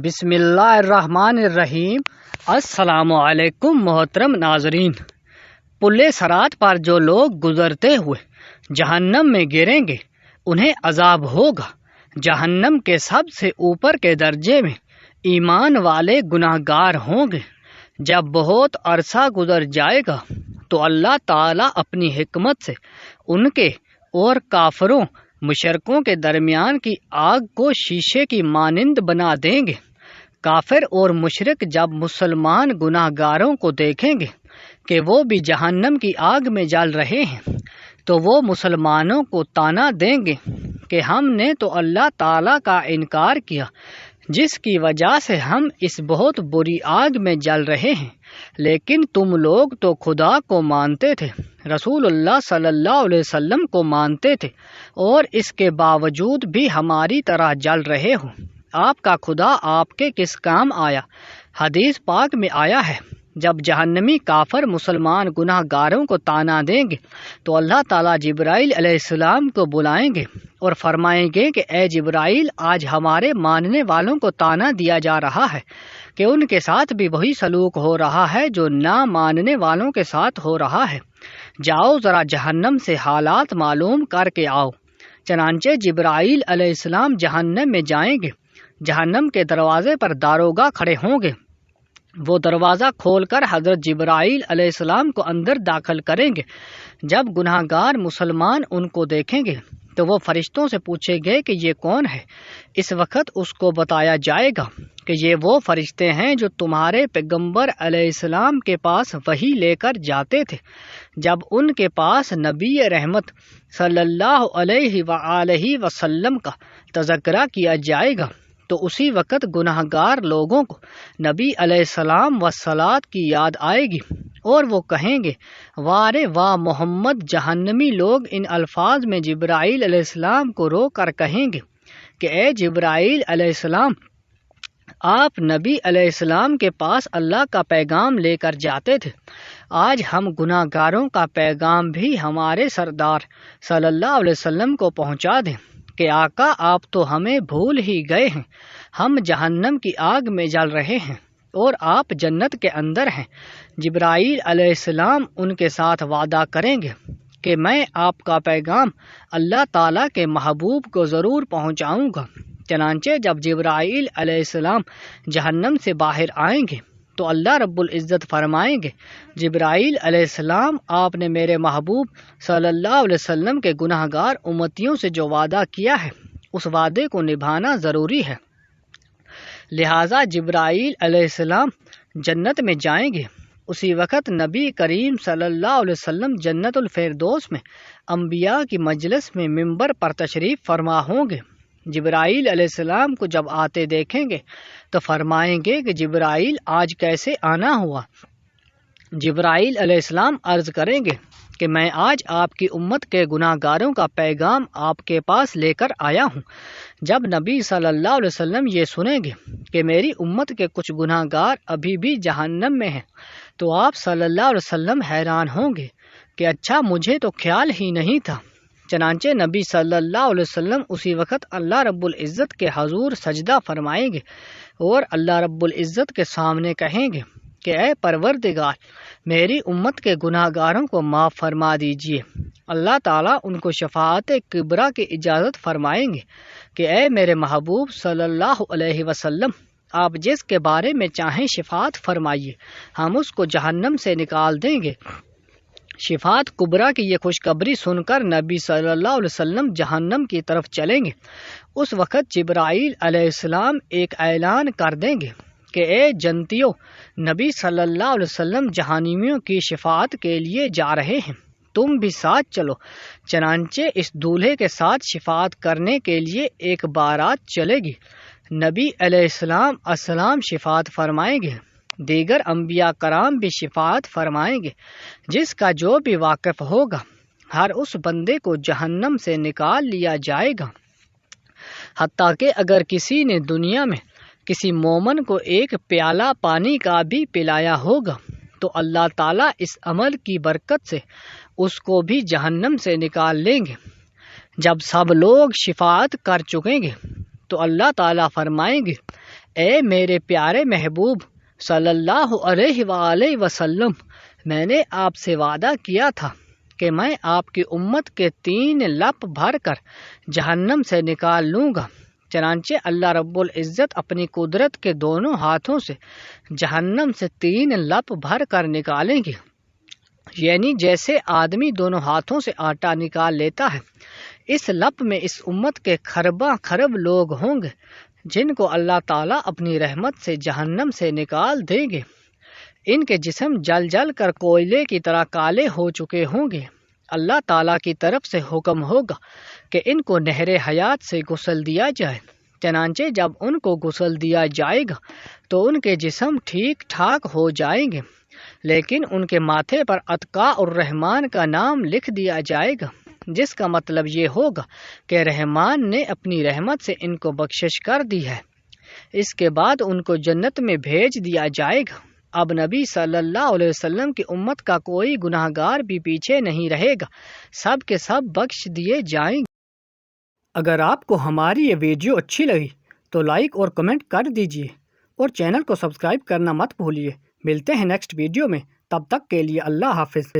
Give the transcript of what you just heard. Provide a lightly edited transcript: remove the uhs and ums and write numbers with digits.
بسم اللہ الرحمن الرحیم۔ السلام علیکم محترم ناظرین۔ پلے صراط پر جو لوگ گزرتے ہوئے جہنم میں گریں گے انہیں عذاب ہوگا۔ جہنم کے سب سے اوپر کے درجے میں ایمان والے گناہ گار ہوں گے۔ جب بہت عرصہ گزر جائے گا تو اللہ تعالیٰ اپنی حکمت سے ان کے اور کافروں مشرکوں کے درمیان کی آگ کو شیشے کی مانند بنا دیں گے۔ کافر اور مشرک جب مسلمان گناہ گاروں کو دیکھیں گے کہ وہ بھی جہنم کی آگ میں جل رہے ہیں تو وہ مسلمانوں کو طعنہ دیں گے کہ ہم نے تو اللہ تعالیٰ کا انکار کیا، جس کی وجہ سے ہم اس بہت بری آگ میں جل رہے ہیں، لیکن تم لوگ تو خدا کو مانتے تھے، رسول اللہ صلی اللہ علیہ وسلم کو مانتے تھے، اور اس کے باوجود بھی ہماری طرح جل رہے ہو۔ آپ کا خدا آپ کے کس کام آیا؟ حدیث پاک میں آیا ہے، جب جہنمی کافر مسلمان گناہ گاروں کو طعنہ دیں گے تو اللہ تعالیٰ جبرائیل علیہ السلام کو بلائیں گے اور فرمائیں گے کہ اے جبرائیل، آج ہمارے ماننے والوں کو طعنہ دیا جا رہا ہے کہ ان کے ساتھ بھی وہی سلوک ہو رہا ہے جو نہ ماننے والوں کے ساتھ ہو رہا ہے۔ جاؤ ذرا جہنم سے حالات معلوم کر کے آؤ۔ چنانچہ جبرائیل علیہ السلام جہنم میں جائیں گے۔ جہنم کے دروازے پر داروغہ کھڑے ہوں گے۔ وہ دروازہ کھول کر حضرت جبرائیل علیہ السلام کو اندر داخل کریں گے۔ جب گناہ گار مسلمان ان کو دیکھیں گے تو وہ فرشتوں سے پوچھیں گے کہ یہ کون ہے؟ اس وقت اس کو بتایا جائے گا کہ یہ وہ فرشتے ہیں جو تمہارے پیغمبر علیہ السلام کے پاس وحی لے کر جاتے تھے۔ جب ان کے پاس نبی رحمت صلی اللہ علیہ وآلہ وسلم کا تذکرہ کیا جائے گا تو اسی وقت گناہ گار لوگوں کو نبی علیہ السلام والصلاۃ کی یاد آئے گی اور وہ کہیں گے، وارے واہ محمد! جہنمی لوگ ان الفاظ میں جبرائیل علیہ السلام کو رو کر کہیں گے کہ اے جبرائیل علیہ السلام، آپ نبی علیہ السلام کے پاس اللہ کا پیغام لے کر جاتے تھے، آج ہم گناہ گاروں کا پیغام بھی ہمارے سردار صلی اللہ علیہ وسلم کو پہنچا دیں کہ آقا آپ تو ہمیں بھول ہی گئے ہیں، ہم جہنم کی آگ میں جل رہے ہیں اور آپ جنت کے اندر ہیں۔ جبرائیل علیہ السلام ان کے ساتھ وعدہ کریں گے کہ میں آپ کا پیغام اللہ تعالیٰ کے محبوب کو ضرور پہنچاؤں گا۔ چنانچہ جب جبرائیل علیہ السلام جہنم سے باہر آئیں گے تو اللہ رب العزت فرمائیں گے، جبرائیل علیہ السلام، آپ نے میرے محبوب صلی اللہ علیہ وسلم کے گناہ گار امتیوں سے جو وعدہ کیا ہے اس وعدے کو نبھانا ضروری ہے۔ لہٰذا جبرائیل علیہ السلام جنت میں جائیں گے۔ اسی وقت نبی کریم صلی اللہ علیہ وسلم جنت الفردوس میں انبیاء کی مجلس میں منبر پر تشریف فرما ہوں گے۔ جبرائیل علیہ السلام کو جب آتے دیکھیں گے تو فرمائیں گے کہ جبرائیل، آج کیسے آنا ہوا؟ جبرائیل علیہ السلام عرض کریں گے کہ میں آج آپ کی امت کے گناہ گاروں کا پیغام آپ کے پاس لے کر آیا ہوں۔ جب نبی صلی اللہ علیہ وسلم یہ سنیں گے کہ میری امت کے کچھ گناہ گار ابھی بھی جہنم میں ہیں تو آپ صلی اللہ علیہ وسلم حیران ہوں گے کہ اچھا، مجھے تو خیال ہی نہیں تھا۔ چنانچہ نبی صلی اللہ علیہ وسلم اسی وقت اللہ رب العزت کے حضور سجدہ فرمائیں گے اور اللہ رب العزت کے سامنے کہیں گے کہ اے پروردگار، میری امت کے گناہ گاروں کو معاف فرما دیجیے۔ اللہ تعالیٰ ان کو شفاعت کبریٰ کی اجازت فرمائیں گے کہ اے میرے محبوب صلی اللہ علیہ وسلم، آپ جس کے بارے میں چاہیں شفاعت فرمائیے، ہم اس کو جہنم سے نکال دیں گے۔ شفاعت کبریٰ کی یہ خوشخبری سن کر نبی صلی اللہ علیہ وسلم جہنم کی طرف چلیں گے۔ اس وقت جبرائیل علیہ السلام ایک اعلان کر دیں گے کہ اے جنتیوں، نبی صلی اللہ علیہ وسلم جہنمیوں کی شفاعت کے لیے جا رہے ہیں، تم بھی ساتھ چلو۔ چنانچہ اس دولہے کے ساتھ شفاعت کرنے کے لیے ایک بارات چلے گی۔ نبی علیہ السلام شفاعت فرمائیں گے، دیگر انبیاء کرام بھی شفاعت فرمائیں گے۔ جس کا جو بھی واقف ہوگا، ہر اس بندے کو جہنم سے نکال لیا جائے گا، حتیٰ کہ اگر کسی نے دنیا میں کسی مومن کو ایک پیالہ پانی کا بھی پلایا ہوگا تو اللہ تعالیٰ اس عمل کی برکت سے اس کو بھی جہنم سے نکال لیں گے۔ جب سب لوگ شفاعت کر چکیں گے تو اللہ تعالیٰ فرمائیں گے، اے میرے پیارے محبوب صلی اللہ علیہ وآلہ وسلم، میں نے آپ سے وعدہ کیا تھا کہ میں آپ کی امت کے 3 لپ بھر کر جہنم سے نکال لوں گا۔ چنانچہ اللہ رب العزت اپنی قدرت کے دونوں ہاتھوں سے جہنم سے 3 لپ بھر کر نکالیں گے، یعنی جیسے آدمی دونوں ہاتھوں سے آٹا نکال لیتا ہے۔ اس لپ میں اس امت کے خرباں خرب لوگ ہوں گے جن کو اللہ تعالیٰ اپنی رحمت سے جہنم سے نکال دیں گے۔ ان کے جسم جل جل کر کوئلے کی طرح کالے ہو چکے ہوں گے۔ اللہ تعالیٰ کی طرف سے حکم ہوگا کہ ان کو نہر حیات سے غسل دیا جائے۔ چنانچہ جب ان کو غسل دیا جائے گا تو ان کے جسم ٹھیک ٹھاک ہو جائیں گے، لیکن ان کے ماتھے پر اتقاء الرحمن کا نام لکھ دیا جائے گا، جس کا مطلب یہ ہوگا کہ رحمان نے اپنی رحمت سے ان کو بخشش کر دی ہے۔ اس کے بعد ان کو جنت میں بھیج دیا جائے گا۔ اب نبی صلی اللہ علیہ وسلم کی امت کا کوئی گناہ گار بھی پیچھے نہیں رہے گا، سب کے سب بخش دیے جائیں گے۔ اگر آپ کو ہماری یہ ویڈیو اچھی لگی تو لائک اور کمنٹ کر دیجیے اور چینل کو سبسکرائب کرنا مت بھولیے۔ ملتے ہیں نیکسٹ ویڈیو میں، تب تک کے لیے اللہ حافظ۔